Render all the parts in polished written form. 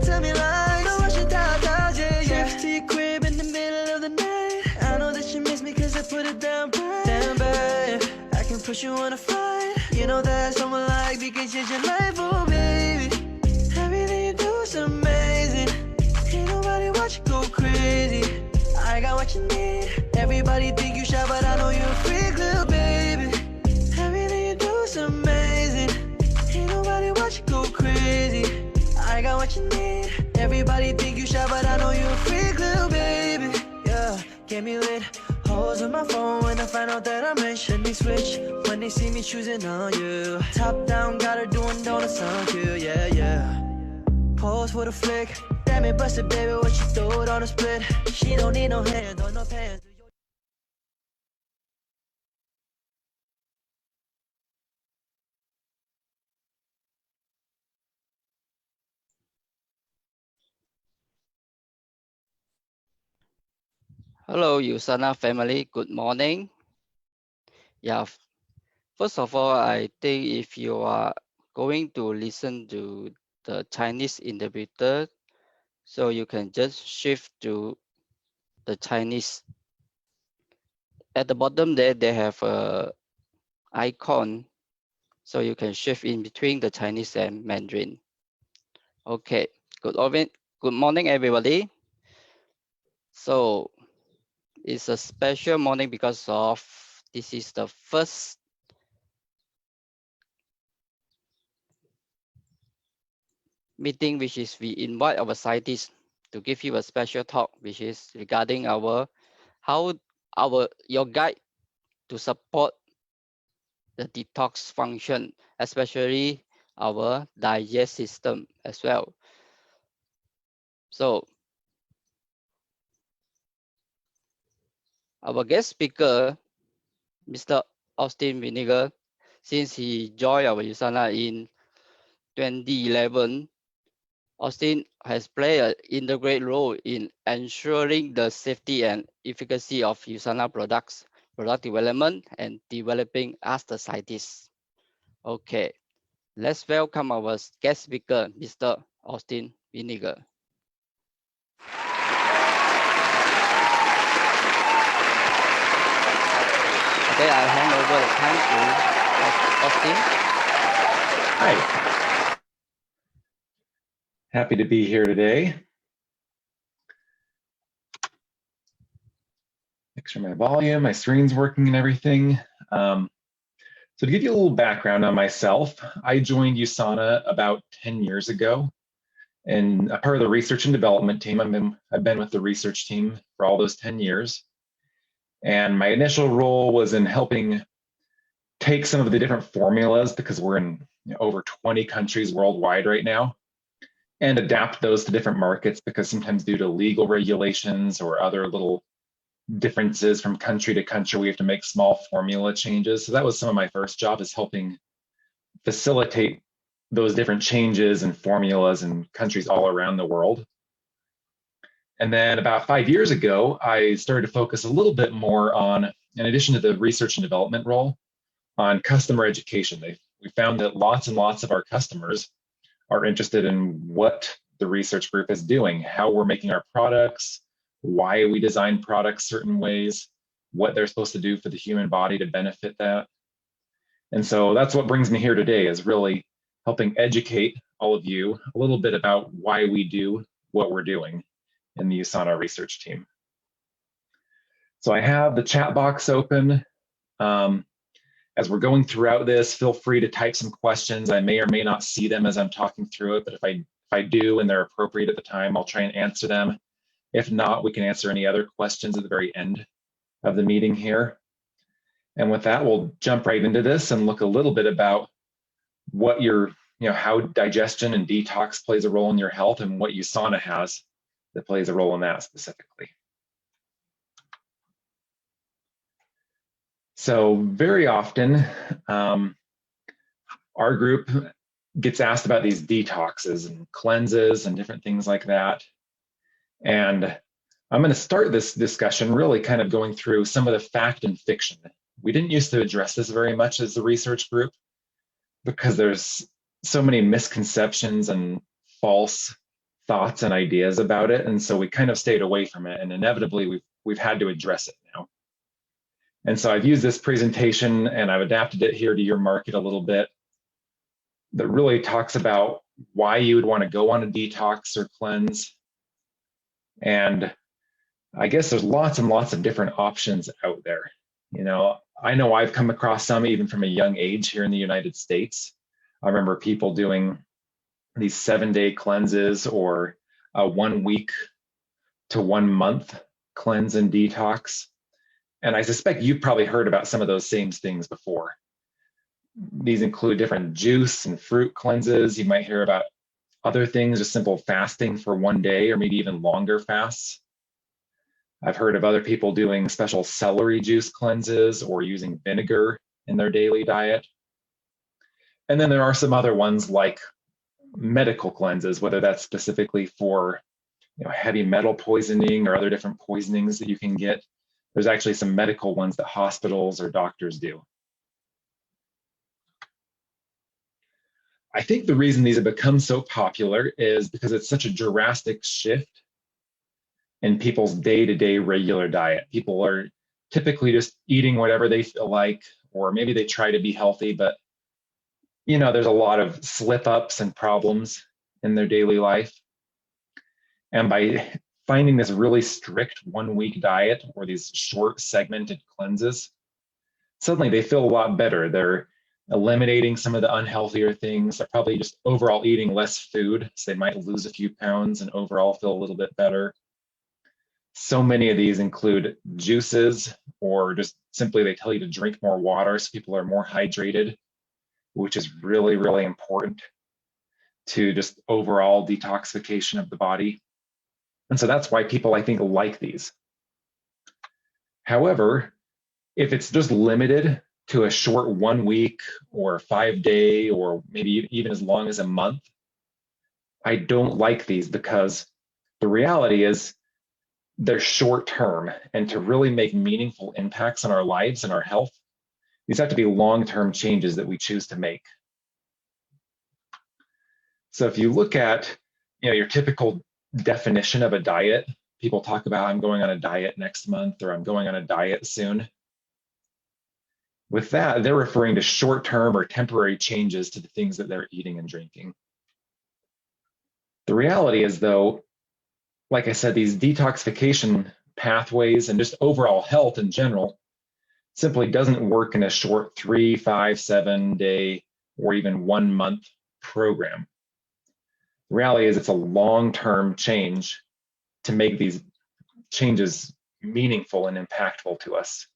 tell me lies. No rushing down, yeah, yeah. Trips to your crib in the middle of the night. I know that you miss me cause I put it down bad. Damn, babe, I can push you on a flight. You know that someone like me can change your life, oh baby. Everything you do is amazing. Ain't nobody watch you go crazy. I got what you need. Everybody think you shy, but I know you're a freak, little baby. Everything you do is amazing. Ain't nobody watch you go crazy. I got what you need. Everybody think you shy, but I know you're a freak, little baby. Yeah, get me lit. Hoes on my phone when I find out that I'm rich. Let me switch when they see me choosing on you. Top down, got her doing donuts on you, yeah, yeah. Pose with a flick. Damn it, busted, baby, what you throw it on a split. She don't need no hands or no pants. Hello, USANA family. Good morning. Yeah, first of all, I think if you are going to listen to the Chinese interpreter, so you can just shift to the Chinese. At the bottom there, they have a icon, so you can shift in between the Chinese and Mandarin. Okay, good morning, everybody. So it's a special morning because of this is the first meeting, which is we invite our scientists to give you a special talk, which is regarding your guide to support the detox function, especially our digest system as well. So our guest speaker, Mr. Austin Winegar, since he joined our USANA in 2011, Austin has played an integral role in ensuring the safety and efficacy of USANA products, product development, and developing as the scientist. Okay, let's welcome our guest speaker, Mr. Austin Winegar. Okay, I hand over the time to Austin. Hi. Happy to be here today. Make sure my volume, my screen's working and everything. So to give you a little background on myself, I joined USANA about 10 years ago, and a part of the research and development team. I've been with the research team for all those 10 years. And my initial role was in helping take some of the different formulas, because we're in over 20 countries worldwide right now, and adapt those to different markets, because sometimes due to legal regulations or other little differences from country to country, we have to make small formula changes. So that was some of my first job, is helping facilitate those different changes and formulas in countries all around the world. And then about 5 years ago, I started to focus a little bit more on, in addition to the research and development role, on customer education. We found that lots and lots of our customers are interested in what the research group is doing, how we're making our products, why we design products certain ways, what they're supposed to do for the human body to benefit that. And so that's what brings me here today, is really helping educate all of you a little bit about why we do what we're doing in the USANA research team. So I have the chat box open. As we're going throughout this, feel free to type some questions. I may or may not see them as I'm talking through it, but if I do and they're appropriate at the time, I'll try and answer them. If not, we can answer any other questions at the very end of the meeting here. And with that, we'll jump right into this and look a little bit about what how digestion and detox plays a role in your health, and what USANA has that plays a role in that specifically. So very often, our group gets asked about these detoxes and cleanses and different things like that. And I'm going to start this discussion really kind of going through some of the fact and fiction. We didn't used to address this very much as the research group, because there's so many misconceptions and false thoughts and ideas about it, and so we kind of stayed away from it, and inevitably we've had to address it now. And so I've used this presentation and I've adapted it here to your market a little bit, that really talks about why you would want to go on a detox or cleanse. And I guess there's lots and lots of different options out there. You know I've come across some even from a young age here in the United States. I remember people doing these 7-day cleanses or a 1 week to 1 month cleanse and detox. And I suspect you've probably heard about some of those same things before. These include different juice and fruit cleanses. You might hear about other things, just simple fasting for 1 day or maybe even longer fasts. I've heard of other people doing special celery juice cleanses or using vinegar in their daily diet. And then there are some other ones like medical cleanses, whether that's specifically for heavy metal poisoning or other different poisonings that you can get. There's actually some medical ones that hospitals or doctors do. I think the reason these have become so popular is because it's such a drastic shift in people's day-to-day regular diet. People are typically just eating whatever they feel like, or maybe they try to be healthy, but there's a lot of slip-ups and problems in their daily life. And by finding this really strict 1 week diet or these short segmented cleanses, suddenly they feel a lot better. They're eliminating some of the unhealthier things. They're probably just overall eating less food, so they might lose a few pounds and overall feel a little bit better. So many of these include juices, or just simply they tell you to drink more water so people are more hydrated, which is really, really important to just overall detoxification of the body. And so that's why people, I think, like these. However, if it's just limited to a short 1 week or 5-day, or maybe even as long as a month, I don't like these, because the reality is they're short term, and to really make meaningful impacts on our lives and our health, these have to be long-term changes that we choose to make. So if you look at your typical definition of a diet, people talk about, I'm going on a diet next month, or I'm going on a diet soon. With that, they're referring to short-term or temporary changes to the things that they're eating and drinking. The reality is, though, like I said, these detoxification pathways and just overall health in general simply doesn't work in a short 3, 5, 7-day or even 1 month program. The reality is it's a long-term change to make these changes meaningful and impactful to us.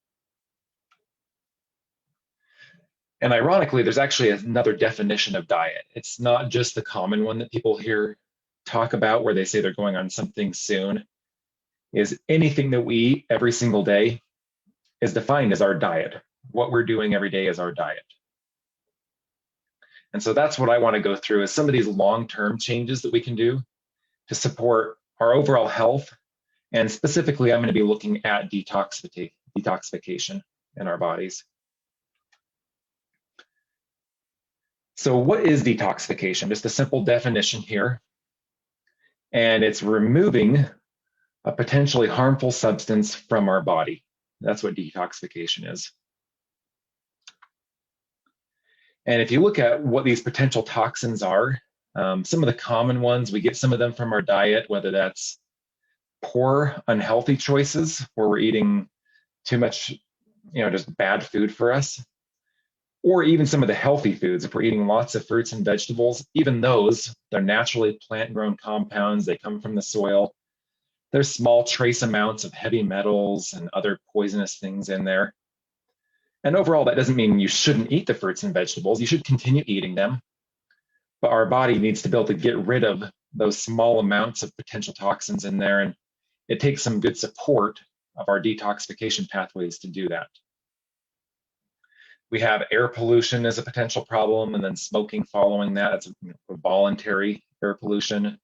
And ironically, there's actually another definition of diet. It's not just the common one that people hear talk about, where they say they're going on something soon. Is anything that we eat every single day is defined as our diet. What we're doing every day is our diet. And so that's what I want to go through, is some of these long-term changes that we can do to support our overall health. And specifically, I'm going to be looking at detoxification in our bodies. So what is detoxification? Just a simple definition here. And it's removing a potentially harmful substance from our body. That's what detoxification is. And if you look at what these potential toxins are, some of the common ones, we get some of them from our diet, whether that's poor, unhealthy choices, where we're eating too much, just bad food for us, or even some of the healthy foods. If we're eating lots of fruits and vegetables, even those, they're naturally plant-grown compounds. They come from the soil. There's small trace amounts of heavy metals and other poisonous things in there. And overall, that doesn't mean you shouldn't eat the fruits and vegetables. You should continue eating them. But our body needs to be able to get rid of those small amounts of potential toxins in there. And it takes some good support of our detoxification pathways to do that. We have air pollution as a potential problem, and then smoking following that. It's a voluntary air pollution.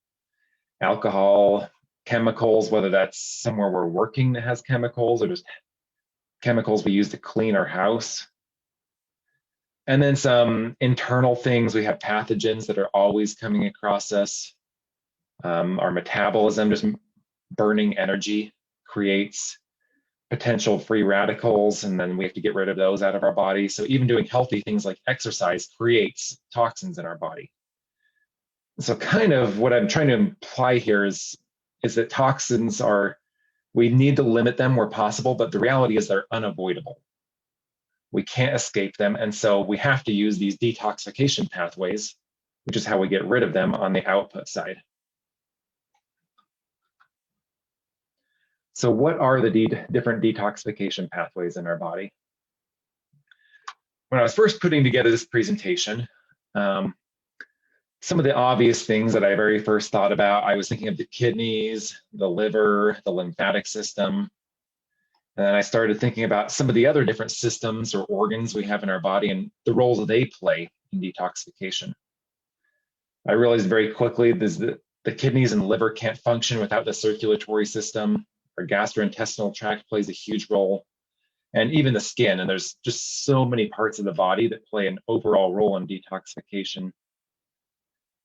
Alcohol, chemicals, whether that's somewhere we're working that has chemicals, or just chemicals we use to clean our house. And then some internal things. We have pathogens that are always coming across us. Our metabolism, just burning energy, creates potential free radicals, and then we have to get rid of those out of our body. So even doing healthy things like exercise creates toxins in our body. So kind of what I'm trying to imply here is that toxins are, we need to limit them where possible, but the reality is they're unavoidable. We can't escape them, and so we have to use these detoxification pathways, which is how we get rid of them on the output side. So what are the different detoxification pathways in our body? When I was first putting together this presentation, some of the obvious things that I very first thought about, I was thinking of the kidneys, the liver, the lymphatic system. And then I started thinking about some of the other different systems or organs we have in our body and the roles that they play in detoxification. I realized very quickly that the kidneys and liver can't function without the circulatory system. Our gastrointestinal tract plays a huge role, and even the skin. And there's just so many parts of the body that play an overall role in detoxification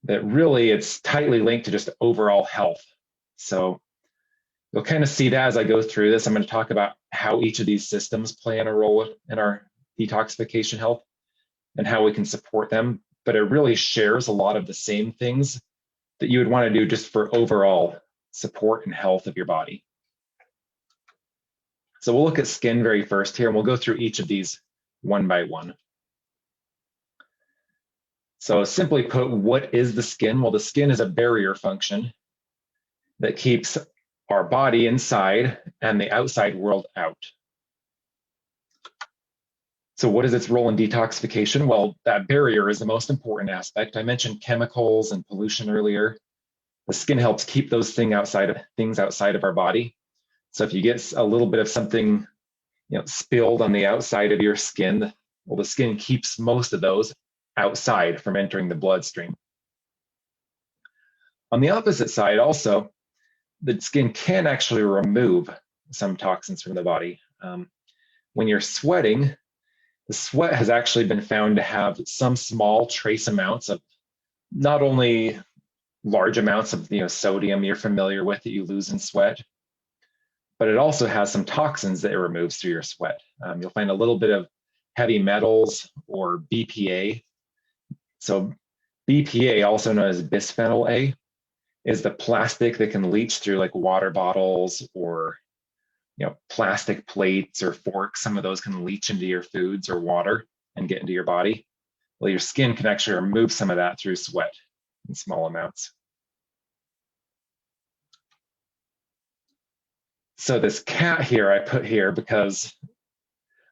that really it's tightly linked to just overall health. So you'll kind of see that as I go through this. I'm going to talk about how each of these systems play in a role in our detoxification health and how we can support them. But it really shares a lot of the same things that you would want to do just for overall support and health of your body. So we'll look at skin very first here, and we'll go through each of these one by one. So simply put, what is the skin? Well, the skin is a barrier function that keeps our body inside and the outside world out. So what is its role in detoxification? Well, that barrier is the most important aspect. I mentioned chemicals and pollution earlier. The skin helps keep those things outside of our body. So if you get a little bit of something, spilled on the outside of your skin, well, the skin keeps most of those outside from entering the bloodstream. On the opposite side also, the skin can actually remove some toxins from the body. When you're sweating, the sweat has actually been found to have some small trace amounts of not only large amounts of sodium you're familiar with that you lose in sweat, but it also has some toxins that it removes through your sweat. You'll find a little bit of heavy metals or BPA. So BPA, also known as bisphenol A, is the plastic that can leach through like water bottles or plastic plates or forks. Some of those can leach into your foods or water and get into your body. Well, your skin can actually remove some of that through sweat in small amounts. So this cat here I put here because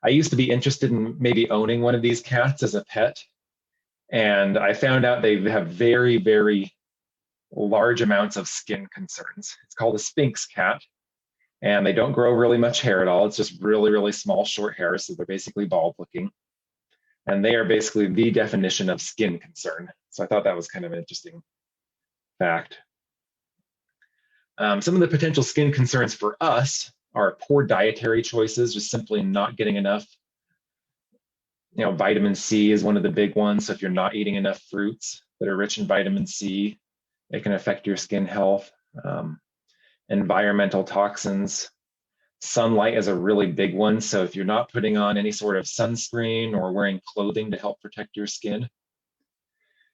I used to be interested in maybe owning one of these cats as a pet. And I found out they have very, very large amounts of skin concerns. It's called a Sphinx cat, and they don't grow really much hair at all. It's just really, really small, short hairs, so they're basically bald looking. And they are basically the definition of skin concern. So I thought that was kind of an interesting fact. Some of the potential skin concerns for us are poor dietary choices, just simply not getting enough. Vitamin C is one of the big ones. So if you're not eating enough fruits that are rich in vitamin C, it can affect your skin health. Environmental toxins. Sunlight is a really big one. So if you're not putting on any sort of sunscreen or wearing clothing to help protect your skin,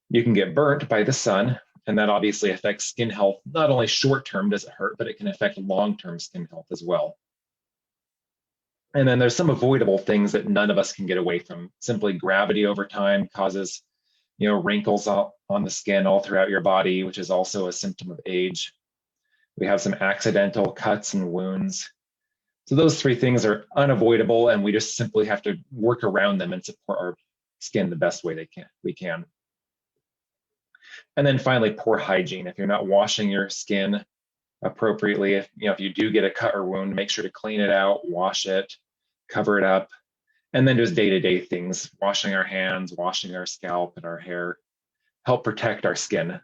you can get burnt by the sun. And that obviously affects skin health. Not only short-term does it hurt, but it can affect long-term skin health as well. And then there's some avoidable things that none of us can get away from. Simply gravity over time causes, wrinkles on the skin all throughout your body, which is also a symptom of age. We have some accidental cuts and wounds. So those three things are unavoidable, and we just simply have to work around them and support our skin the best way we can. And then finally, poor hygiene. If you're not washing your skin appropriately, if you do get a cut or wound, make sure to clean it out, wash it, cover it up, and then just day-to-day things, washing our hands, washing our scalp and our hair, help protect our skin.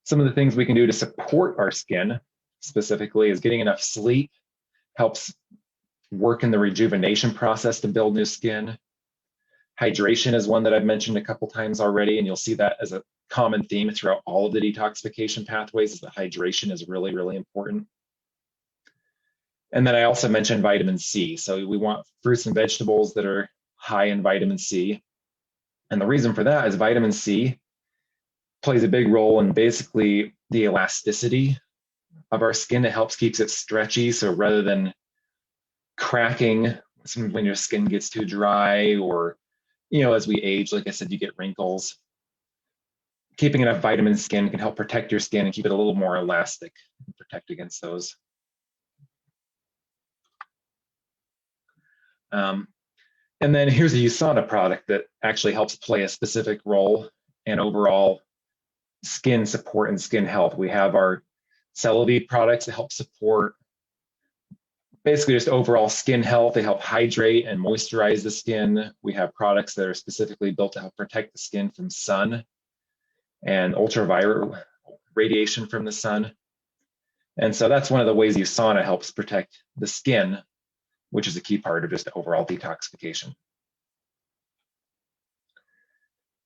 Some of the things we can do to support our skin specifically is getting enough sleep, helps work in the rejuvenation process to build new skin. Hydration is one that I've mentioned a couple times already, and you'll see that as a common theme throughout all of the detoxification pathways is that hydration is really, really important. And then I also mentioned vitamin C. So we want fruits and vegetables that are high in vitamin C. And the reason for that is vitamin C plays a big role in basically the elasticity of our skin. It helps keeps it stretchy. So rather than cracking when your skin gets too dry, or, you know, as we age, like I said, you get wrinkles. Keeping enough vitamin C can help protect your skin and keep it a little more elastic and protect against those. And then here's a USANA product that actually helps play a specific role in overall skin support and skin health. We have our Celavi products that help support basically just overall skin health. They help hydrate and moisturize the skin. We have products that are specifically built to help protect the skin from sun and ultraviolet radiation from the sun. And so that's one of the ways USANA helps protect the skin, which is a key part of just overall detoxification.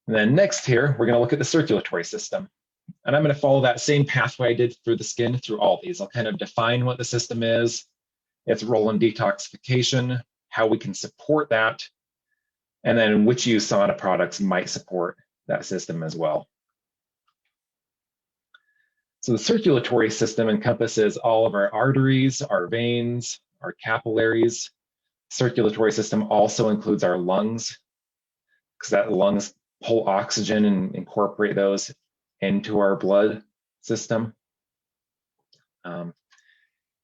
And then next here, we're going to look at the circulatory system. And I'm going to follow that same pathway I did through the skin through all these. I'll kind of define what the system is, its role in detoxification, how we can support that, and then which USANA products might support that system as well. So the circulatory system encompasses all of our arteries, our veins, our capillaries. Circulatory system also includes our lungs, because that lungs pull oxygen and incorporate those into our blood system.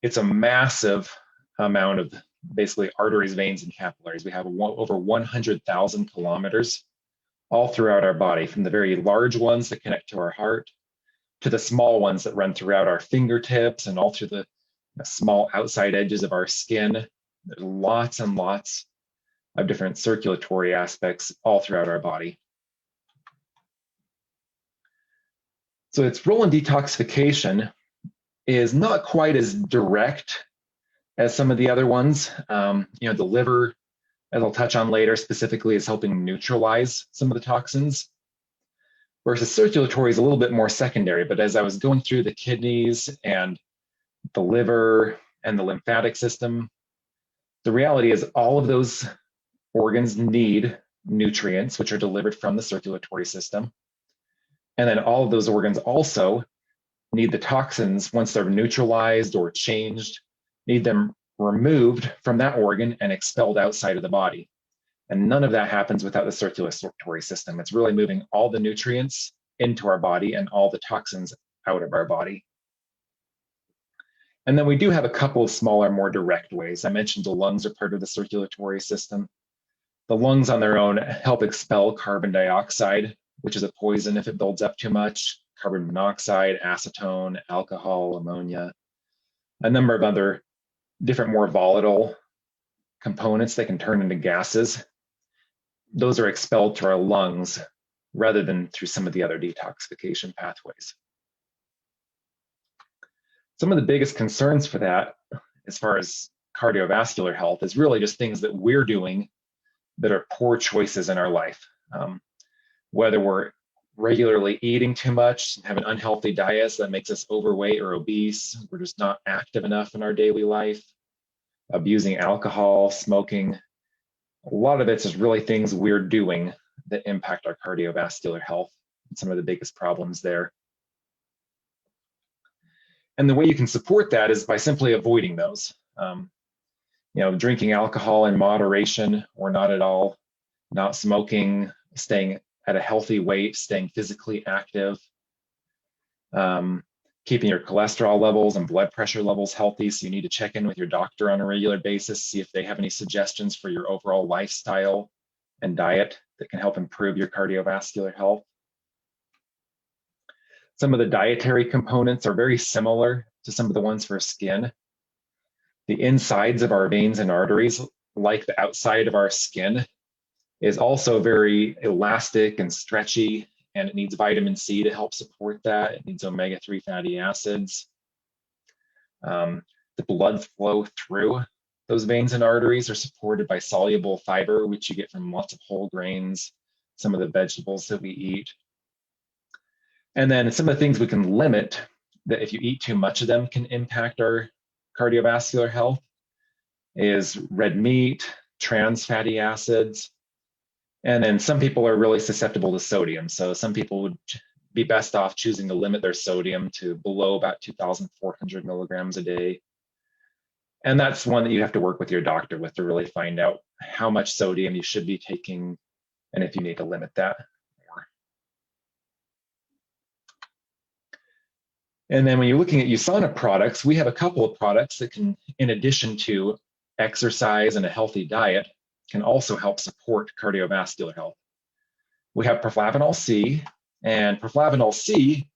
It's a massive amount of basically arteries, veins, and capillaries. We have over 100,000 kilometers all throughout our body, from the very large ones that connect to our heart to the small ones that run throughout our fingertips and all through the small outside edges of our skin. There's lots and lots of different circulatory aspects all throughout our body. So its role in detoxification is not quite as direct as some of the other ones. You know, the liver, as I'll touch on later, specifically is helping neutralize some of the toxins, versus circulatory is a little bit more secondary. But as I was going through the kidneys and the liver and the lymphatic system, the reality is all of those organs need nutrients, which are delivered from the circulatory system. And then all of those organs also need the toxins, once they're neutralized or changed, need them removed from that organ and expelled outside of the body. And none of that happens without the circulatory system. It's really moving all the nutrients into our body and all the toxins out of our body. And then we do have a couple of smaller, more direct ways. I mentioned the lungs are part of the circulatory system. The lungs on their own help expel carbon dioxide, which is a poison if it builds up too much, carbon monoxide, acetone, alcohol, ammonia, a number of other different more volatile components that can turn into gases. Those are expelled to our lungs rather than through some of the other detoxification pathways. Some of the biggest concerns for that, as far as cardiovascular health, is really just things that we're doing that are poor choices in our life. Whether we're regularly eating too much, having unhealthy diets that makes us overweight or obese, we're just not active enough in our daily life, abusing alcohol, smoking. A lot of it's just really things we're doing that impact our cardiovascular health, and some of the biggest problems there. And the way you can support that is by simply avoiding those. You know, drinking alcohol in moderation or not at all, not smoking, staying at a healthy weight, staying physically active, keeping your cholesterol levels and blood pressure levels healthy. So you need to check in with your doctor on a regular basis, see if they have any suggestions for your overall lifestyle and diet that can help improve your cardiovascular health. Some of the dietary components are very similar to some of the ones for skin. The insides of our veins and arteries, like the outside of our skin, is also very elastic and stretchy, and it needs vitamin C to help support that. It needs omega-3 fatty acids. The blood flow through those veins and arteries are supported by soluble fiber, which you get from lots of whole grains, some of the vegetables that we eat. And then some of the things we can limit that if you eat too much of them can impact our cardiovascular health is red meat, trans fatty acids, and then some people are really susceptible to sodium. So some people would be best off choosing to limit their sodium to below about 2,400 milligrams a day. And that's one that you have to work with your doctor with to really find out how much sodium you should be taking and if you need to limit that more. And then when you're looking at USANA products, we have a couple of products that can, in addition to exercise and a healthy diet, can also help support cardiovascular health. We have perflavanol C, and perflavanol C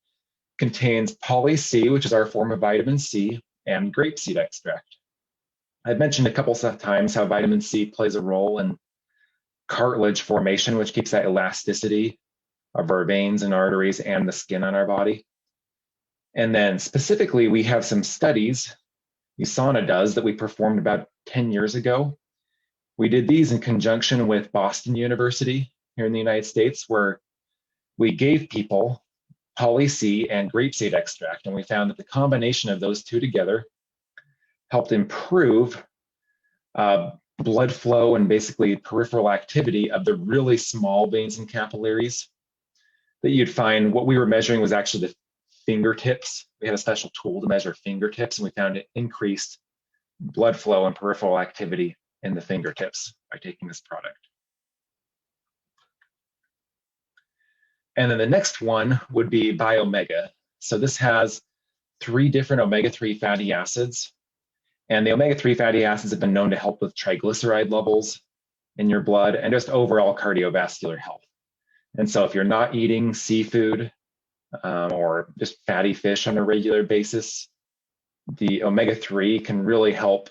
contains poly C, which is our form of vitamin C, and grapeseed extract. I've mentioned a couple of times how vitamin C plays a role in cartilage formation, which keeps that elasticity of our veins and arteries and the skin on our body. And then specifically, we have some studies USANA does that we performed about 10 years ago. We did these in conjunction with Boston University here in the United States, where we gave people poly C and grapeseed extract, and we found that the combination of those two together helped improve blood flow and basically peripheral activity of the really small veins and capillaries that you'd find. What we were measuring was actually the fingertips. We had a special tool to measure fingertips, and we found it increased blood flow and peripheral activity in the fingertips by taking this product. And then the next one would be Biomega. So this has 3 different omega-3 fatty acids. And the omega-3 fatty acids have been known to help with triglyceride levels in your blood and just overall cardiovascular health. And so if you're not eating seafood or just fatty fish on a regular basis, the omega-3 can really help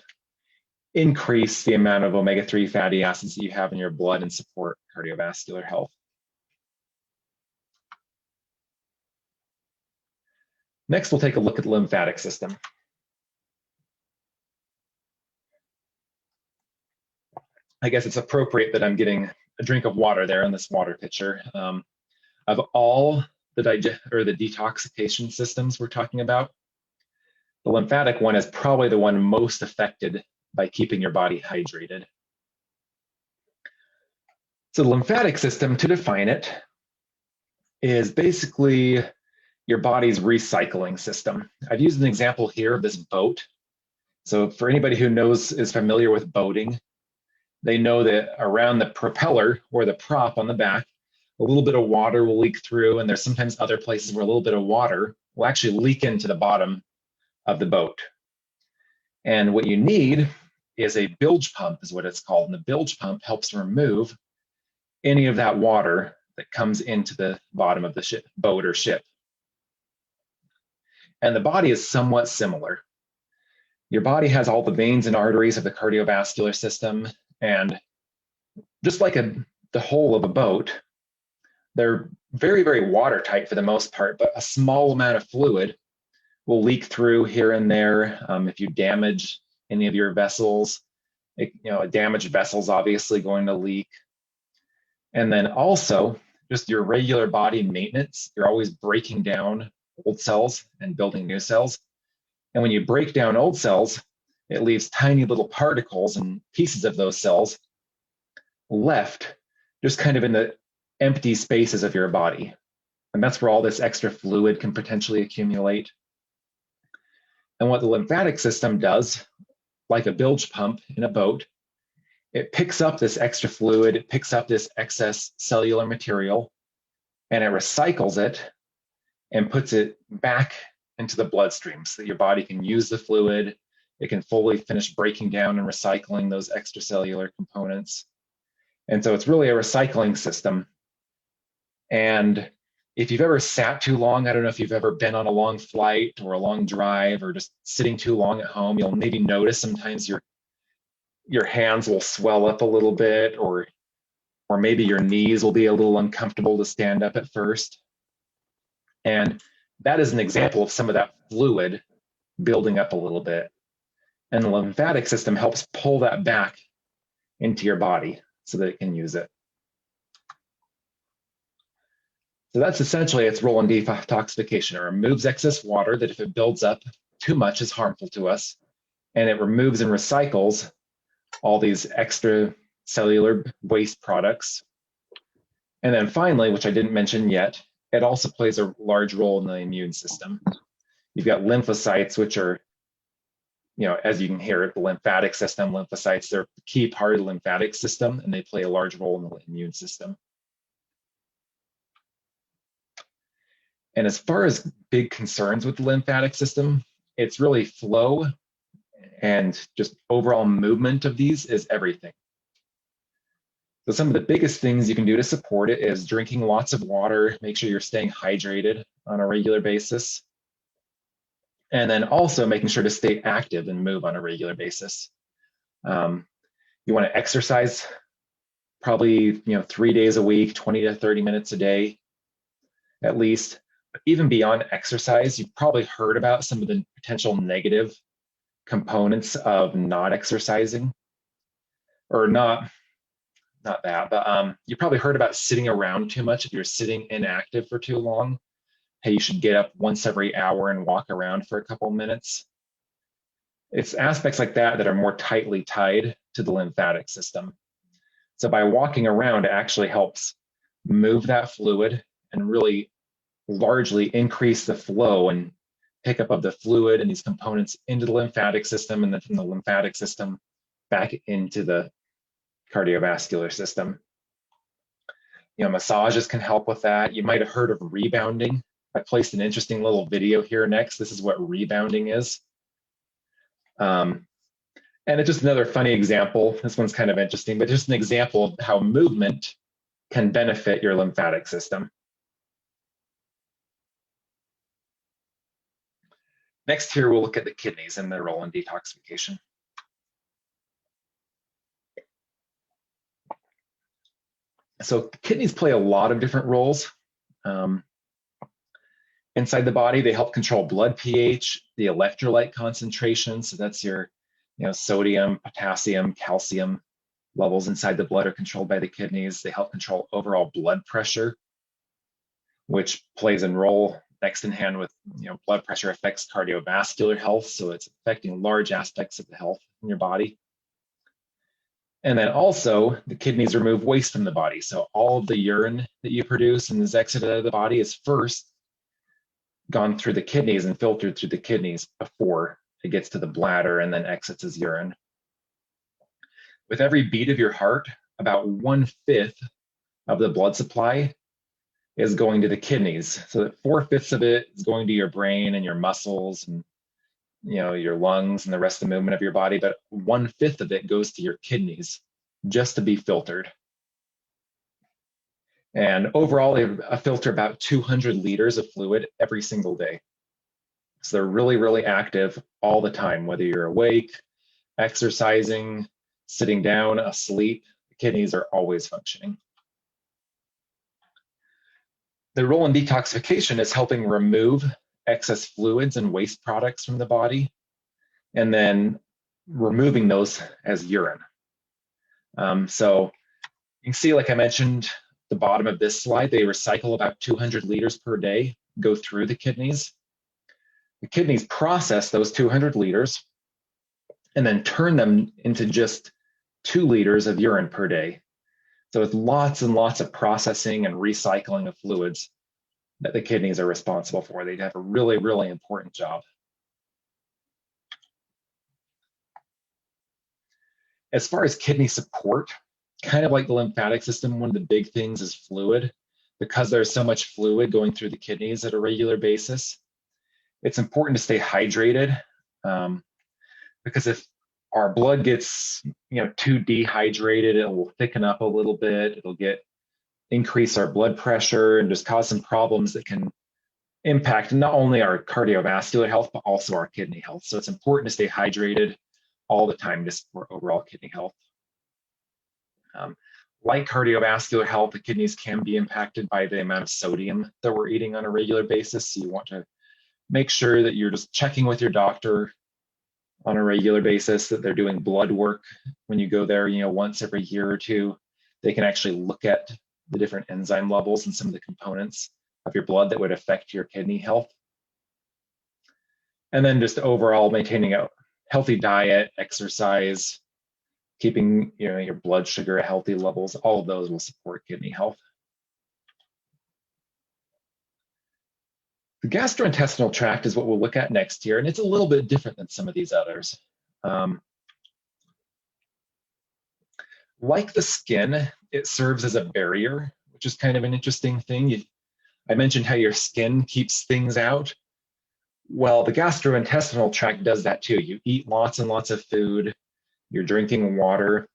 increase the amount of omega-3 fatty acids that you have in your blood and support cardiovascular health. Next, we'll take a look at the lymphatic system. I guess it's appropriate that I'm getting a drink of water there in this water pitcher. Of all the detoxification systems we're talking about, the lymphatic one is probably the one most affected by keeping your body hydrated. So the lymphatic system, to define it, is basically your body's recycling system. I've used an example here of this boat. So for anybody who is familiar with boating, they know that around the propeller or the prop on the back, a little bit of water will leak through, and there's sometimes other places where a little bit of water will actually leak into the bottom of the boat. And what you need is a bilge pump, is what it's called. And the bilge pump helps remove any of that water that comes into the bottom of the boat or ship. And the body is somewhat similar. Your body has all the veins and arteries of the cardiovascular system, and just like the hull of a boat, they're very, very watertight for the most part, but a small amount of fluid will leak through here and there. If you damage any of your vessels, a damaged vessel is obviously going to leak. And then also, just your regular body maintenance, you're always breaking down old cells and building new cells. And when you break down old cells, it leaves tiny little particles and pieces of those cells left just kind of in the empty spaces of your body. And that's where all this extra fluid can potentially accumulate. And what the lymphatic system does, like a bilge pump in a boat, it picks up this extra fluid, it picks up this excess cellular material, and it recycles it and puts it back into the bloodstream so that your body can use the fluid. It can fully finish breaking down and recycling those extracellular components. And so it's really a recycling system. And if you've ever sat too long, I don't know if you've ever been on a long flight or a long drive or just sitting too long at home, you'll maybe notice sometimes your hands will swell up a little bit, or maybe your knees will be a little uncomfortable to stand up at first. And that is an example of some of that fluid building up a little bit. And the lymphatic system helps pull that back into your body so that it can use it. So that's essentially its role in detoxification. It removes excess water that if it builds up too much is harmful to us. And it removes and recycles all these extra cellular waste products. And then finally, which I didn't mention yet, it also plays a large role in the immune system. You've got lymphocytes, which are, as you can hear, the lymphatic system, lymphocytes, they're a key part of the lymphatic system, and they play a large role in the immune system. And as far as big concerns with the lymphatic system, it's really flow and just overall movement of these is everything. So some of the biggest things you can do to support it is drinking lots of water, make sure you're staying hydrated on a regular basis. And then also making sure to stay active and move on a regular basis. You want to exercise probably 3 days a week, 20 to 30 minutes a day, at least. But even beyond exercise, you've probably heard about some of the potential negative components of not exercising, or not that, but you probably heard about sitting around too much. If you're sitting inactive for too long, hey, you should get up once every hour and walk around for a couple minutes. It's aspects like that that are more tightly tied to the lymphatic system. So by walking around, it actually helps move that fluid and really largely increase the flow and pickup of the fluid and these components into the lymphatic system, and then from the lymphatic system back into the cardiovascular system. Massages can help with that. You might have heard of rebounding. I placed an interesting little video here next. This is what rebounding is. And it's just another funny example. This one's kind of interesting, but just an example of how movement can benefit your lymphatic system. Next here, we'll look at the kidneys and their role in detoxification. So kidneys play a lot of different roles. Inside the body, they help control blood pH, the electrolyte concentration. So that's your sodium, potassium, calcium levels inside the blood are controlled by the kidneys. They help control overall blood pressure, which plays a role next in hand with blood pressure affects cardiovascular health. So it's affecting large aspects of the health in your body. And then also the kidneys remove waste from the body. So all of the urine that you produce and is exited out of the body is first gone through the kidneys and filtered through the kidneys before it gets to the bladder and then exits as urine. With every beat of your heart, about 1/5 of the blood supply is going to the kidneys. So that 4/5 of it is going to your brain and your muscles and your lungs and the rest of the movement of your body, but 1/5 of it goes to your kidneys just to be filtered. And overall, they filter about 200 liters of fluid every single day. So they're really, really active all the time, whether you're awake, exercising, sitting down, asleep, the kidneys are always functioning. The role in detoxification is helping remove excess fluids and waste products from the body, and then removing those as urine. So you can see, like I mentioned, the bottom of this slide, they recycle about 200 liters per day, go through the kidneys. The kidneys process those 200 liters and then turn them into just 2 liters of urine per day. So it's lots and lots of processing and recycling of fluids that the kidneys are responsible for. They have a really, really important job. As far as kidney support, kind of like the lymphatic system, one of the big things is fluid. Because there's so much fluid going through the kidneys at a regular basis, it's important to stay hydrated, because if our blood gets too dehydrated, it will thicken up a little bit. It'll increase our blood pressure and just cause some problems that can impact not only our cardiovascular health, but also our kidney health. So it's important to stay hydrated all the time just for overall kidney health. Like cardiovascular health, the kidneys can be impacted by the amount of sodium that we're eating on a regular basis. So you want to make sure that you're just checking with your doctor on a regular basis, that they're doing blood work when you go there, once every year or two. They can actually look at the different enzyme levels and some of the components of your blood that would affect your kidney health. And then just overall maintaining a healthy diet, exercise, keeping your blood sugar at healthy levels, all of those will support kidney health. The gastrointestinal tract is what we'll look at next here, and it's a little bit different than some of these others. Like the skin, it serves as a barrier, which is kind of an interesting thing. I mentioned how your skin keeps things out. Well, the gastrointestinal tract does that too. You eat lots and lots of food, you're drinking water.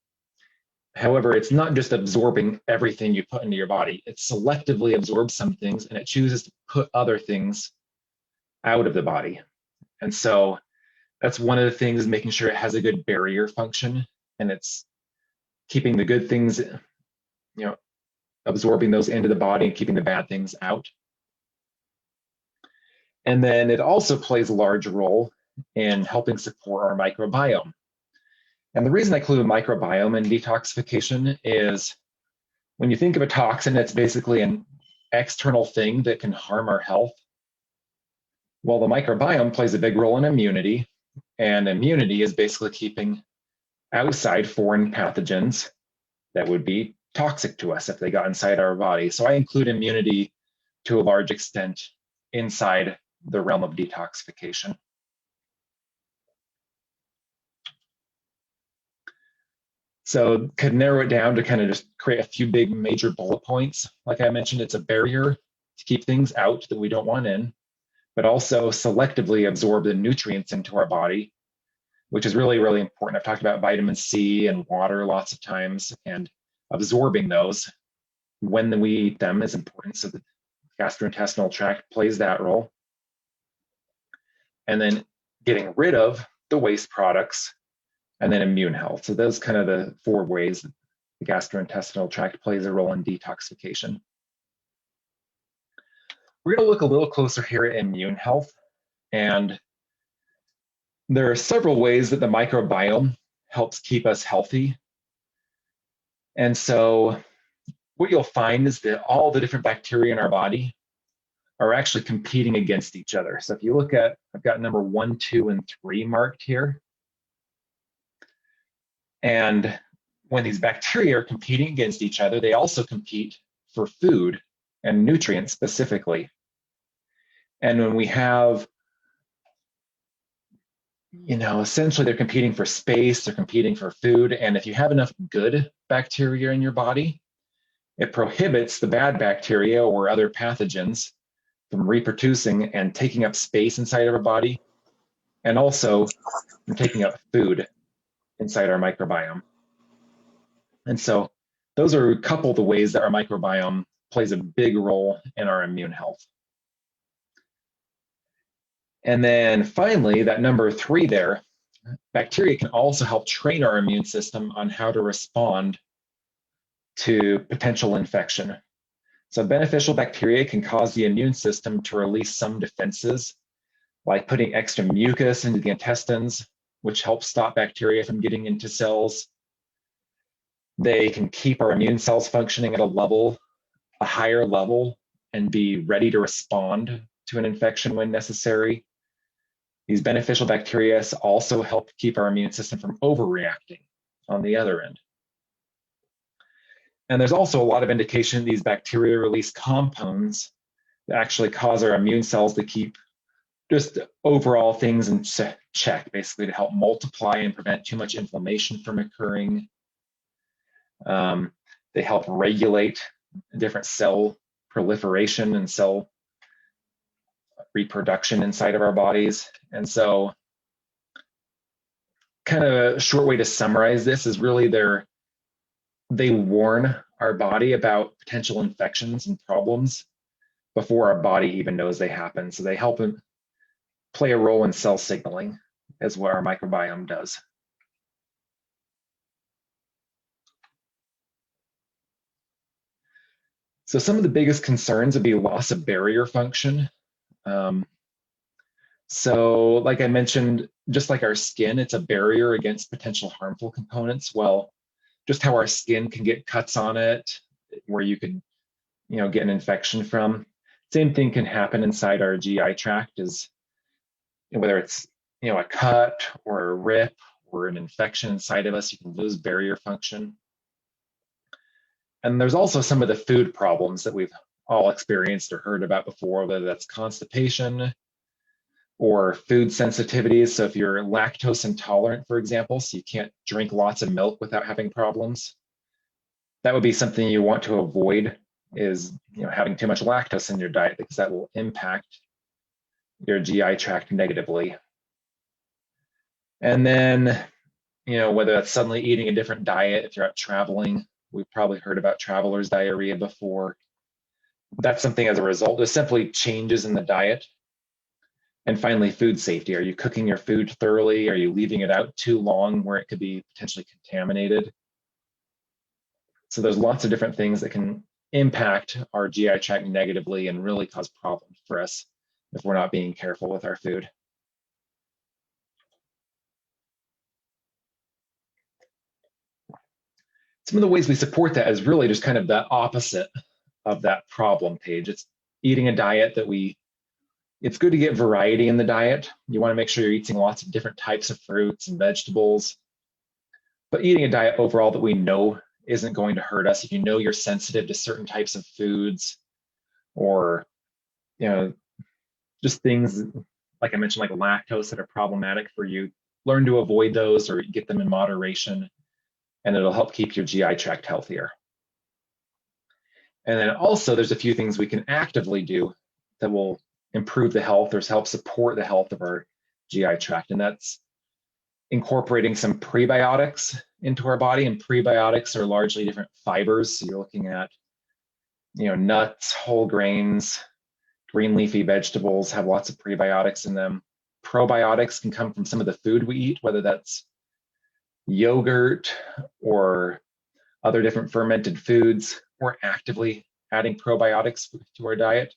However, it's not just absorbing everything you put into your body. It selectively absorbs some things and it chooses to put other things out of the body. And so that's one of the things, making sure it has a good barrier function, and it's keeping the good things, absorbing those into the body and keeping the bad things out. And then it also plays a large role in helping support our microbiome. And the reason I include microbiome in detoxification is when you think of a toxin, it's basically an external thing that can harm our health. Well, the microbiome plays a big role in immunity, and immunity is basically keeping outside foreign pathogens that would be toxic to us if they got inside our body. So I include immunity to a large extent inside the realm of detoxification. So could narrow it down to kind of just create a few big major bullet points. Like I mentioned, it's a barrier to keep things out that we don't want in, but also selectively absorb the nutrients into our body, which is really, really important. I've talked about vitamin C and water lots of times, and absorbing those when we eat them is important. So the gastrointestinal tract plays that role. And then getting rid of the waste products, and then immune health. So those kind of the 4 ways that the gastrointestinal tract plays a role in detoxification. We're going to look a little closer here at immune health. And there are several ways that the microbiome helps keep us healthy. And so what you'll find is that all the different bacteria in our body are actually competing against each other. So if you look at, I've got number 1, 2, and 3 marked here. And when these bacteria are competing against each other, they also compete for food and nutrients specifically. And when we have, essentially they're competing for space, they're competing for food. And if you have enough good bacteria in your body, it prohibits the bad bacteria or other pathogens from reproducing and taking up space inside of our body, and also from taking up food inside our microbiome. And so those are a couple of the ways that our microbiome plays a big role in our immune health. And then finally, that number 3 there, bacteria can also help train our immune system on how to respond to potential infection. So beneficial bacteria can cause the immune system to release some defenses, like putting extra mucus into the intestines, which helps stop bacteria from getting into cells. They can keep our immune cells functioning at a higher level, and be ready to respond to an infection when necessary. These beneficial bacteria also help keep our immune system from overreacting on the other end. And there's also a lot of indication these bacteria release compounds that actually cause our immune cells to keep just overall things in check, basically to help multiply and prevent too much inflammation from occurring. They help regulate different cell proliferation and cell reproduction inside of our bodies. And so kind of a short way to summarize this is really they warn our body about potential infections and problems before our body even knows they happen. So they help play a role in cell signaling, as what our microbiome does. So some of the biggest concerns would be loss of barrier function. So like I mentioned, just like our skin, it's a barrier against potential harmful components. Well, just how our skin can get cuts on it, where you could, get an infection from. Same thing can happen inside our GI tract, is whether it's a cut or a rip or an infection inside of us, you can lose barrier function. And there's also some of the food problems that we've all experienced or heard about before, whether that's constipation or food sensitivities. So if you're lactose intolerant, for example, so you can't drink lots of milk without having problems, that would be something you want to avoid, is having too much lactose in your diet, because that will impact your GI tract negatively. And then, whether that's suddenly eating a different diet, if you're out traveling, we've probably heard about traveler's diarrhea before. That's something as a result of simply changes in the diet. And finally, food safety. Are you cooking your food thoroughly? Are you leaving it out too long where it could be potentially contaminated? So there's lots of different things that can impact our GI tract negatively and really cause problems for us if we're not being careful with our food. Some of the ways we support that is really just kind of the opposite of that problem page. It's eating a diet that it's good to get variety in the diet. You want to make sure you're eating lots of different types of fruits and vegetables, but eating a diet overall that we know isn't going to hurt us. If you know you're sensitive to certain types of foods, or just things like I mentioned, like lactose, that are problematic for you, learn to avoid those or get them in moderation, and it'll help keep your GI tract healthier. And then also there's a few things we can actively do that will improve the health or help support the health of our GI tract. And that's incorporating some prebiotics into our body. And prebiotics are largely different fibers. So you're looking at, nuts, whole grains, green leafy vegetables have lots of prebiotics in them. Probiotics can come from some of the food we eat, whether that's yogurt or other different fermented foods. We're actively adding probiotics to our diet.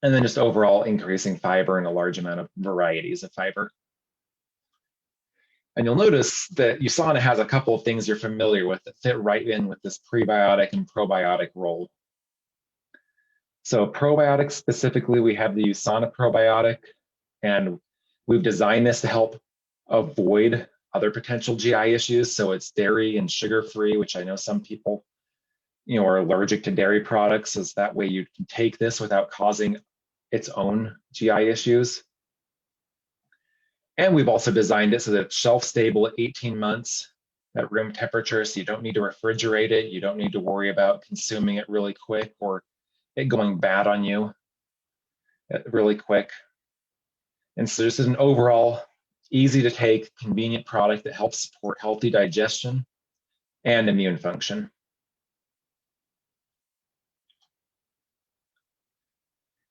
And then just overall increasing fiber and a large amount of varieties of fiber. And you'll notice that USANA has a couple of things you're familiar with that fit right in with this prebiotic and probiotic role. So probiotics specifically, we have the USANA probiotic, and we've designed this to help avoid other potential GI issues. So it's dairy and sugar-free, which I know some people are allergic to dairy products, is that way you can take this without causing its own GI issues. And we've also designed it so that it's shelf stable at 18 months at room temperature, so you don't need to refrigerate it. You don't need to worry about consuming it really quick or it going bad on you really quick. And so this is an overall easy to take, convenient product that helps support healthy digestion and immune function.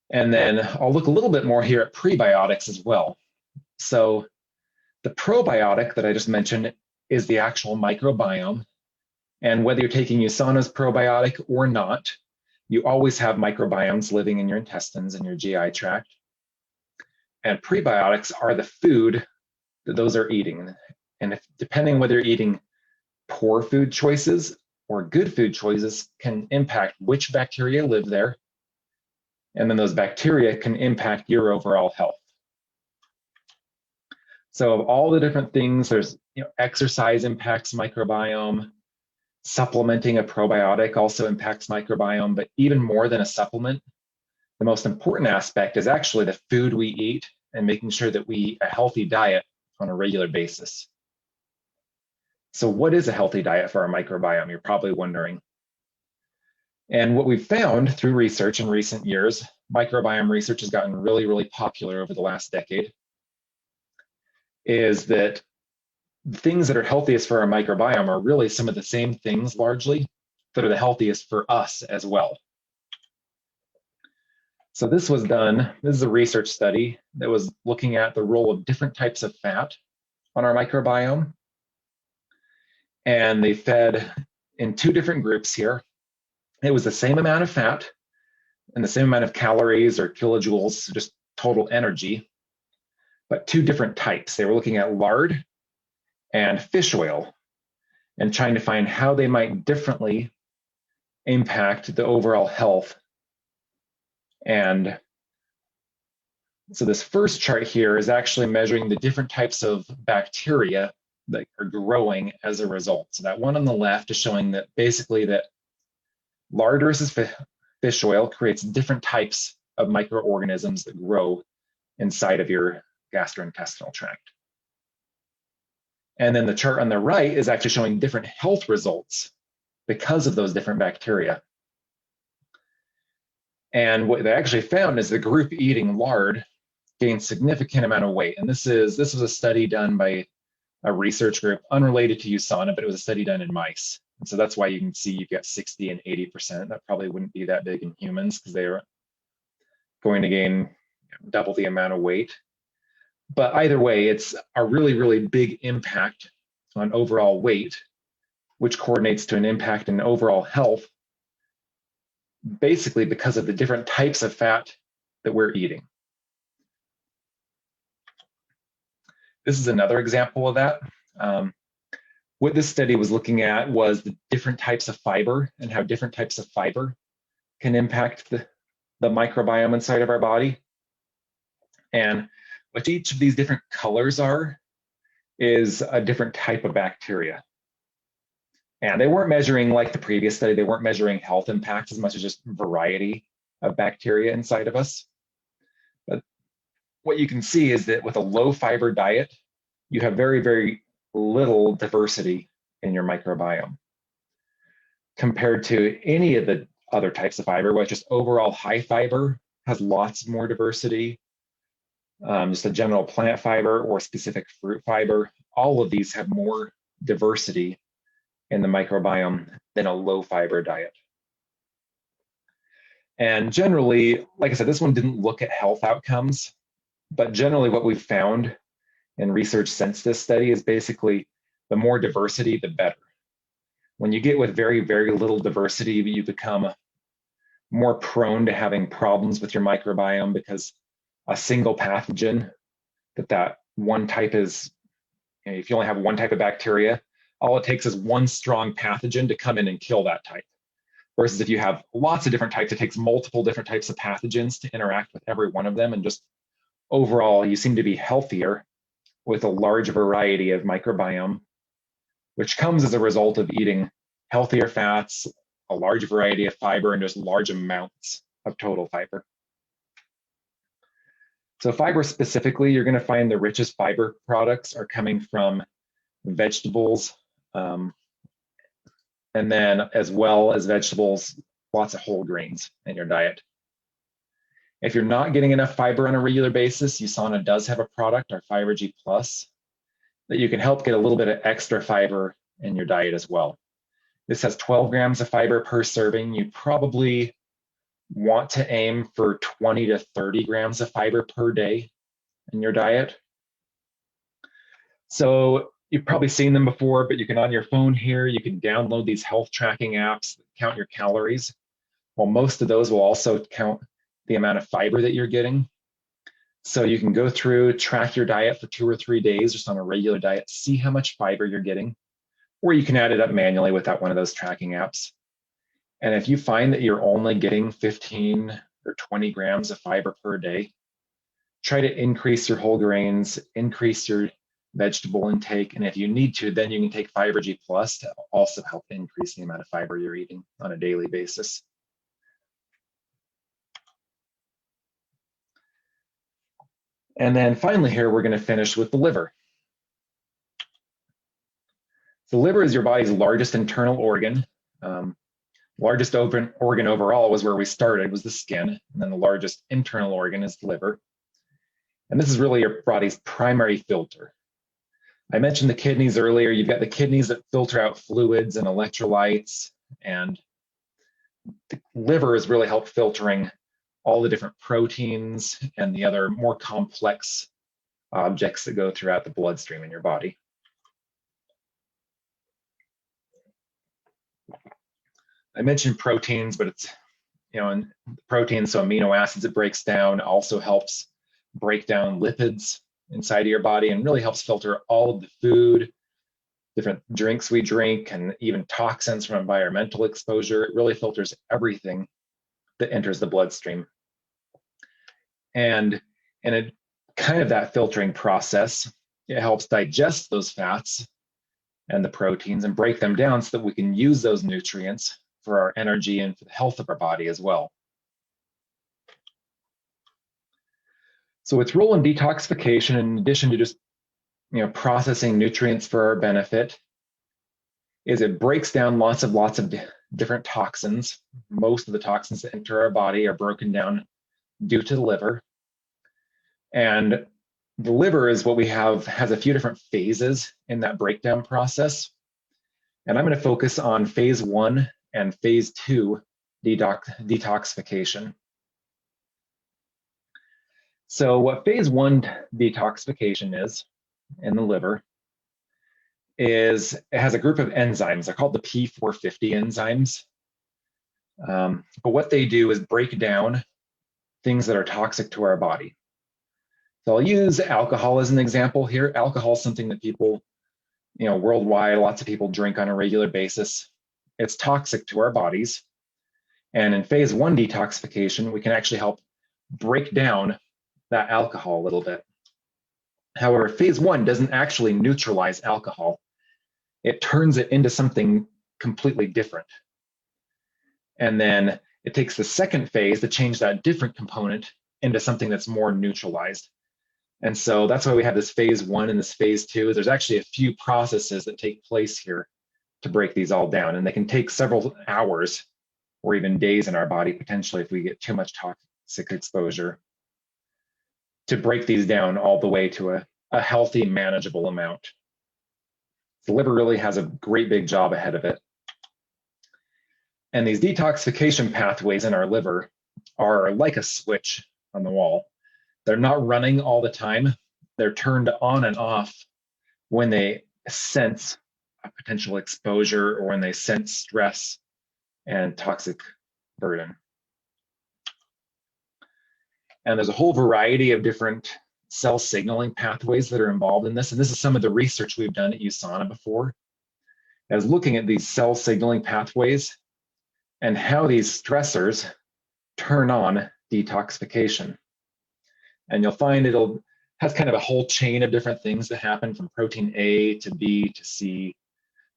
And then I'll look a little bit more here at prebiotics as well. So the probiotic that I just mentioned is the actual microbiome. And whether you're taking USANA's probiotic or not, you always have microbiomes living in your intestines and your GI tract. And prebiotics are the food that those are eating. And depending whether you're eating poor food choices or good food choices can impact which bacteria live there. And then those bacteria can impact your overall health. So of all the different things, there's exercise impacts microbiome, supplementing a probiotic also impacts microbiome, but even more than a supplement, the most important aspect is actually the food we eat and making sure that we eat a healthy diet on a regular basis. So what is a healthy diet for our microbiome? You're probably wondering. And what we've found through research in recent years, microbiome research has gotten really, really popular over the last decade, is that the things that are healthiest for our microbiome are really some of the same things largely that are the healthiest for us as well. So this was done, this is a research study that was looking at the role of different types of fat on our microbiome. And they fed in two different groups here. It was the same amount of fat and the same amount of calories or kilojoules, just total energy, but two different types. They were looking at lard and fish oil and trying to find how they might differently impact the overall health And so this first chart here is actually measuring the different types of bacteria that are growing as a result. So that one on the left is showing that basically that lard versus fish oil creates different types of microorganisms that grow inside of your gastrointestinal tract. And then the chart on the right is actually showing different health results because of those different bacteria. And what they actually found is the group eating lard gained significant amount of weight. And this was a study done by a research group unrelated to USANA, but it was a study done in mice. And so that's why you can see you've got 60 and 80%. That probably wouldn't be that big in humans because they are going to gain double the amount of weight. But either way, it's a really, really big impact on overall weight, which coordinates to an impact in overall health, basically because of the different types of fat that we're eating. This is another example of that. What this study was looking at was the different types of fiber and how different types of fiber can impact the microbiome inside of our body. And what each of these different colors are is a different type of bacteria. And they weren't measuring, like the previous study, they weren't measuring health impacts as much as just variety of bacteria inside of us. But what you can see is that with a low fiber diet, you have very, very little diversity in your microbiome compared to any of the other types of fiber, which just overall high fiber has lots more diversity. Just a general plant fiber or specific fruit fiber, all of these have more diversity in the microbiome than a low fiber diet. And generally, like I said, this one didn't look at health outcomes, but generally what we've found in research since this study is basically the more diversity, the better. When you get with very, very little diversity, you become more prone to having problems with your microbiome because a single pathogen that one type is, if you only have one type of bacteria, all it takes is one strong pathogen to come in and kill that type. Versus if you have lots of different types, it takes multiple different types of pathogens to interact with every one of them. And just overall, you seem to be healthier with a large variety of microbiome, which comes as a result of eating healthier fats, a large variety of fiber, and just large amounts of total fiber. So fiber specifically, you're going to find the richest fiber products are coming from vegetables, and then as well as vegetables, lots of whole grains in your diet. If you're not getting enough fiber on a regular basis, USANA does have a product, our Fiber G Plus, that you can help get a little bit of extra fiber in your diet as well. This has 12 grams of fiber per serving. You probably want to aim for 20 to 30 grams of fiber per day in your diet. So you've probably seen them before, but you can, on your phone here, you can download these health tracking apps that count your calories. Well, most of those will also count the amount of fiber that you're getting. So you can go through, track your diet for 2 or 3 days just on a regular diet, see how much fiber you're getting, or you can add it up manually without one of those tracking apps. And if you find that you're only getting 15 or 20 grams of fiber per day, try to increase your whole grains, increase your vegetable intake. And if you need to, then you can take Fiber G Plus to also help increase the amount of fiber you're eating on a daily basis. And then finally here, we're going to finish with the liver. The liver is your body's largest internal organ. Largest open organ overall was where we started, was the skin. And then the largest internal organ is the liver. And this is really your body's primary filter. I mentioned the kidneys earlier. You've got the kidneys that filter out fluids and electrolytes, and the liver is really help filtering all the different proteins and the other more complex objects that go throughout the bloodstream in your body. I mentioned proteins, but it's, and proteins, so amino acids it breaks down, also helps break down lipids inside of your body and really helps filter all of the food, different drinks we drink, and even toxins from environmental exposure. It really filters everything that enters the bloodstream. And in a kind of that filtering process, it helps digest those fats and the proteins and break them down so that we can use those nutrients for our energy and for the health of our body as well. So its role in detoxification, in addition to just processing nutrients for our benefit, is it breaks down lots of different toxins. Most of the toxins that enter our body are broken down due to the liver. And the liver is what we have, has a few different phases in that breakdown process. And I'm going to focus on phase 1 and phase 2 detoxification. So what phase 1 detoxification is in the liver is it has a group of enzymes. They're called the P450 enzymes. But what they do is break down things that are toxic to our body. So I'll use alcohol as an example here. Alcohol is something that people, worldwide, lots of people drink on a regular basis. It's toxic to our bodies. And in phase 1 detoxification, we can actually help break down that alcohol a little bit. However, phase 1 doesn't actually neutralize alcohol. It turns it into something completely different. And then it takes the second phase to change that different component into something that's more neutralized. And so that's why we have this phase 1 and this phase 2. There's actually a few processes that take place here to break these all down. And they can take several hours or even days in our body, potentially, if we get too much toxic exposure, to break these down all the way to a healthy, manageable amount. The liver really has a great big job ahead of it. And these detoxification pathways in our liver are like a switch on the wall. They're not running all the time. They're turned on and off when they sense a potential exposure or when they sense stress and toxic burden. And there's a whole variety of different cell signaling pathways that are involved in this. And this is some of the research we've done at USANA before, as looking at these cell signaling pathways and how these stressors turn on detoxification. And you'll find has kind of a whole chain of different things that happen, from protein A to B to C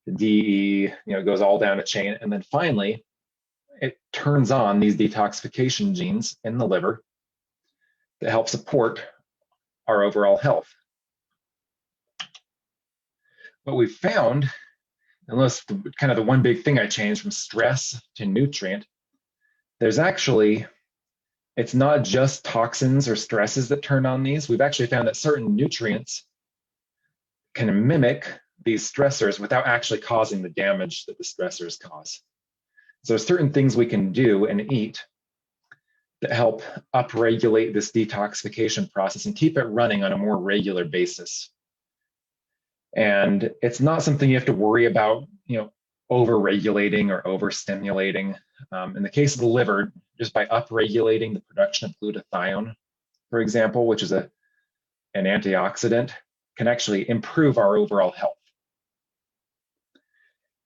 to D, E, it goes all down a chain. And then finally, it turns on these detoxification genes in the liver that help support our overall health. What we've found, unless kind of the one big thing I changed from stress to nutrient, there's actually, it's not just toxins or stresses that turn on these. We've actually found that certain nutrients can mimic these stressors without actually causing the damage that the stressors cause. So there's certain things we can do and eat that help upregulate this detoxification process and keep it running on a more regular basis. And it's not something you have to worry about, over-regulating or overstimulating. In the case of the liver, just by upregulating the production of glutathione, for example, which is an antioxidant, can actually improve our overall health.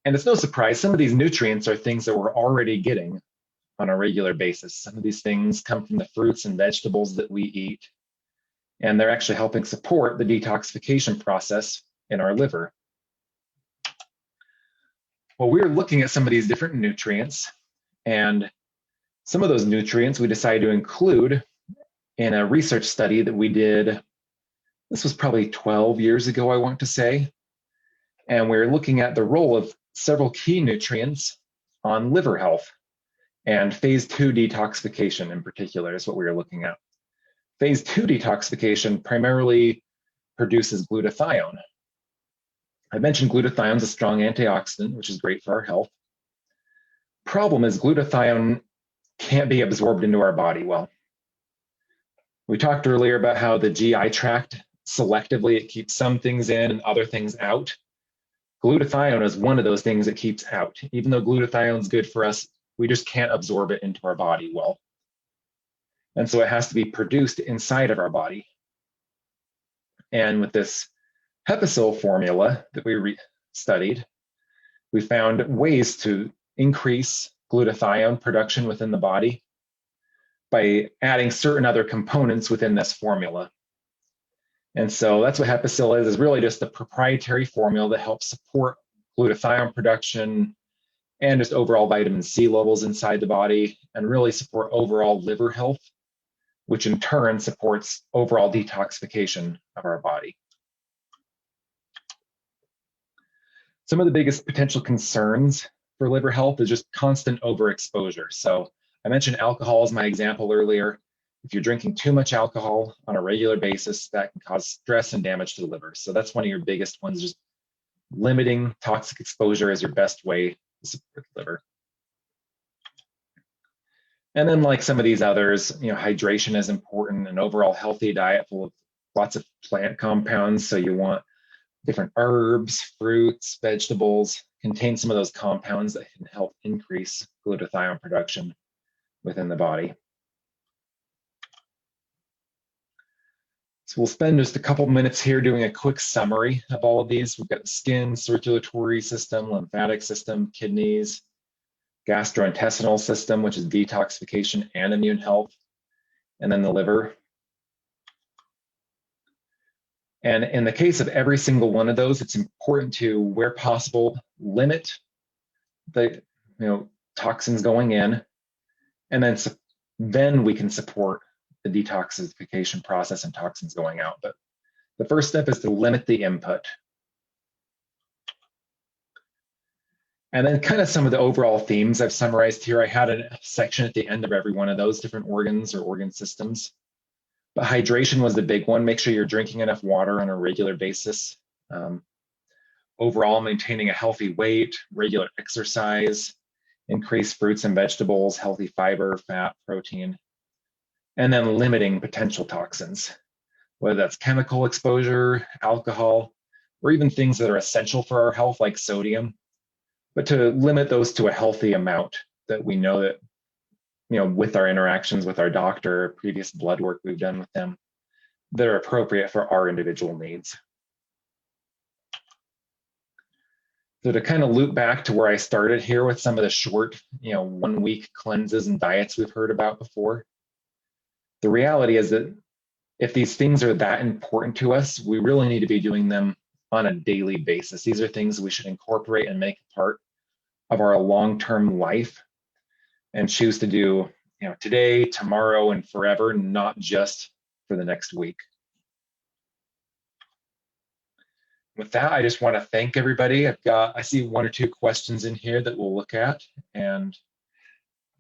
And it's no surprise, some of these nutrients are things that we're already getting on a regular basis. Some of these things come from the fruits and vegetables that we eat, and they're actually helping support the detoxification process in our liver. Well, we're looking at some of these different nutrients, and some of those nutrients we decided to include in a research study that we did. This was probably 12 years ago, I want to say. And we're looking at the role of several key nutrients on liver health, and phase 2 detoxification in particular is what we were looking at. Phase 2 detoxification primarily produces glutathione. I mentioned glutathione is a strong antioxidant, which is great for our health. Problem is glutathione can't be absorbed into our body well. We talked earlier about how the GI tract selectively, it keeps some things in and other things out. Glutathione is one of those things that keeps out. Even though glutathione is good for us, we just can't absorb it into our body well. And so it has to be produced inside of our body. And with this Hepasil formula that we studied, we found ways to increase glutathione production within the body by adding certain other components within this formula. And so that's what Hepacil is really just a proprietary formula that helps support glutathione production and just overall vitamin C levels inside the body and really support overall liver health, which in turn supports overall detoxification of our body. Some of the biggest potential concerns for liver health is just constant overexposure. So I mentioned alcohol as my example earlier. If you're drinking too much alcohol on a regular basis, that can cause stress and damage to the liver. So that's one of your biggest ones, just limiting toxic exposure is your best way to support the liver. And then like some of these others, hydration is important, an overall healthy diet full of lots of plant compounds. So you want different herbs, fruits, vegetables, contain some of those compounds that can help increase glutathione production within the body. So we'll spend just a couple minutes here doing a quick summary of all of these. We've got the skin, circulatory system, lymphatic system, kidneys, gastrointestinal system, which is detoxification and immune health, and then the liver. And in the case of every single one of those, it's important to, where possible, limit the toxins going in, and then we can support the detoxification process and toxins going out. But the first step is to limit the input. And then kind of some of the overall themes I've summarized here. I had a section at the end of every one of those different organs or organ systems. But hydration was the big one. Make sure you're drinking enough water on a regular basis. Overall, maintaining a healthy weight, regular exercise, increase fruits and vegetables, healthy fiber, fat, protein, and then limiting potential toxins, whether that's chemical exposure, alcohol, or even things that are essential for our health like sodium, but to limit those to a healthy amount that we know that, with our interactions with our doctor, previous blood work we've done with them, that are appropriate for our individual needs. So to kind of loop back to where I started here with some of the short, 1 week cleanses and diets we've heard about before, the reality is that if these things are that important to us, we really need to be doing them on a daily basis. These are things we should incorporate and make part of our long-term life and choose to do, today, tomorrow, and forever, not just for the next week. With that, I just want to thank everybody. I see 1 or 2 questions in here that we'll look at, and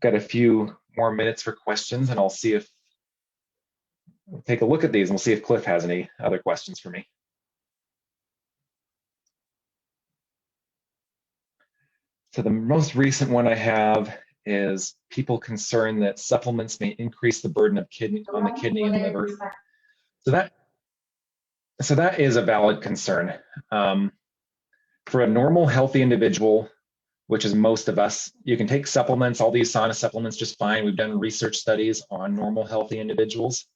got a few more minutes for questions, and we'll take a look at these and we'll see if Cliff has any other questions for me. So the most recent one I have is people concerned that supplements may increase the burden of on the kidney and liver. So that is a valid concern. For a normal, healthy individual, which is most of us, you can take supplements, all these sauna supplements just fine. We've done research studies on normal, healthy individuals.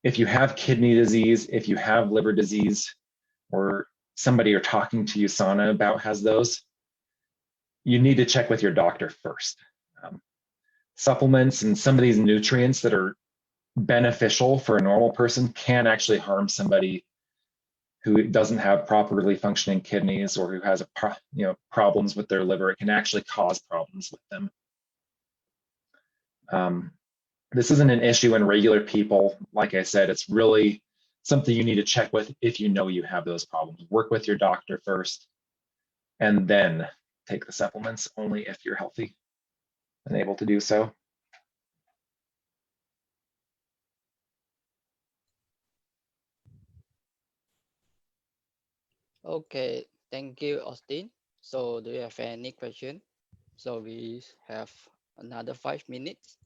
If you have kidney disease, if you have liver disease, or somebody you're talking to USANA about has those, you need to check with your doctor first. Supplements and some of these nutrients that are beneficial for a normal person can actually harm somebody who doesn't have properly functioning kidneys or who has problems with their liver. It can actually cause problems with them. This isn't an issue in regular people. Like I said, it's really something you need to check with if you know you have those problems. Work with your doctor first, and then take the supplements only if you're healthy and able to do so. Okay, thank you, Austin. So do you have any question? So we have another 5 minutes.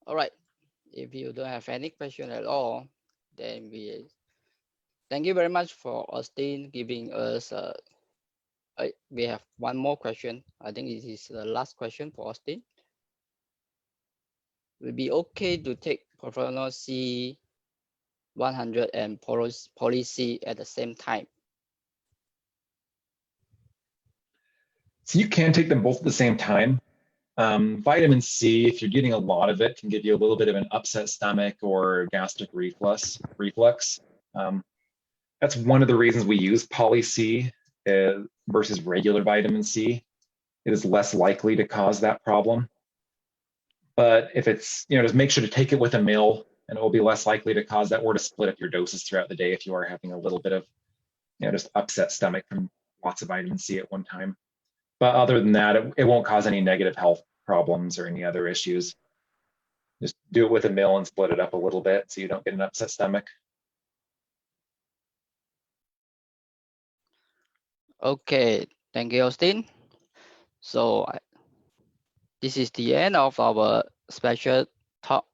All right, if you don't have any question at all, then we Thank you very much for Austin giving us. We have one more question. I think this is the last question for Austin. Will be okay to take Propranolol C 100 and Poly C at the same time? So you can take them both at the same time. Vitamin C, if you're getting a lot of it, can give you a little bit of an upset stomach or gastric reflux. That's one of the reasons we use Poly C versus regular vitamin C. It is less likely to cause that problem. But if it's, just make sure to take it with a meal, and it will be less likely to cause that, or to split up your doses throughout the day if you are having a little bit of, just upset stomach from lots of vitamin C at one time. But other than that, it won't cause any negative health problems or any other issues. Just do it with a meal and split it up a little bit so you don't get an upset stomach. Okay, thank you, Austin. So this is the end of our special talk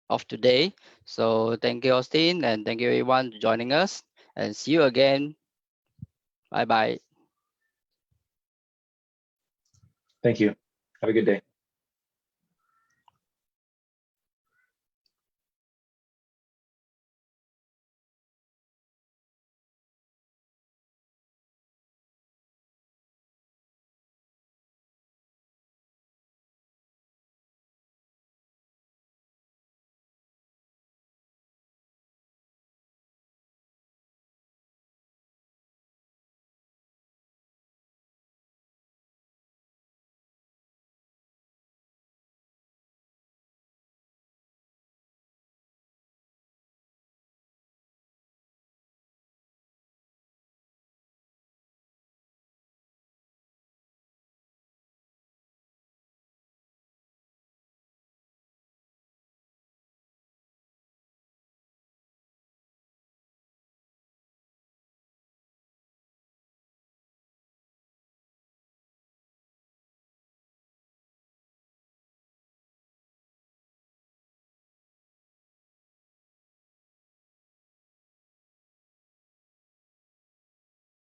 of today. So thank you, Austin, and thank you everyone for joining us, and see you again. Bye-bye. Thank you. Have a good day.